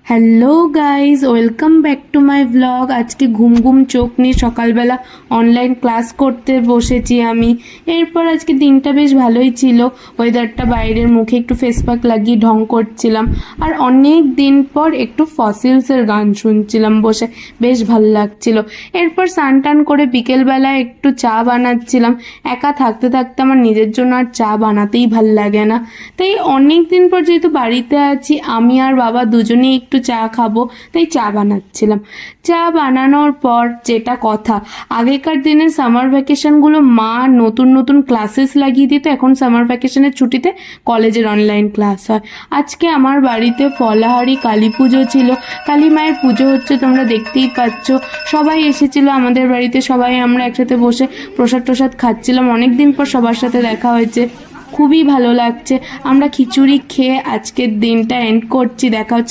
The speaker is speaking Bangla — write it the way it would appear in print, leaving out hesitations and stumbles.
Hello guys, welcome back to my blog. আজকে ঘুম ঘুম চোখ নিয়ে সকালবেলা অনলাইন ক্লাস করতে বসেছি আমি। এরপর আজকে দিনটা বেশ ভালোই ছিল, ওয়েদারটা বাইরের, মুখে একটু ফেস প্যাক লাগিয়ে ঢং করছিলাম। আর অনেক দিন পর একটু ফসিলসের গান শুনছিলাম বসে, বেশ ভালো লাগছিল। এরপর স্নান টান করে বিকেলবেলা একটু চা বানাচ্ছিলাম। একা থাকতে থাকতে আমার নিজের জন্য আর চা বানাতেই ভাল লাগে না, তাই অনেক দিন পর যেহেতু বাড়িতে আছি, আমি আর বাবা দুজনেই একটু চা খাবো, তাই চা বানাচ্ছিলাম। চা বানানোর পর যেটা কথা, আগেকার দিনে সামার ভ্যাকেশনগুলো মা নতুন নতুন ক্লাসেস লাগিয়ে দিত, এখন সামার ভ্যাকেশনের ছুটিতে কলেজের অনলাইন ক্লাস হয়। আজকে আমার বাড়িতে ফলাহারি কালী পুজো ছিল, কালী মায়ের পুজো হচ্ছে, তোমরা দেখতেই পাচ্ছ। সবাই এসেছিল আমাদের বাড়িতে, সবাই আমরা একসাথে বসে প্রসাদ টসাদ খাচ্ছিলাম। অনেক দিন পর সবার সাথে দেখা হয়েছে, খুবই ভালো লাগছে। আমরা খিচুড়ি খেয়ে আজকের দিনটা এন্ড করছি। দেখা হচ্ছে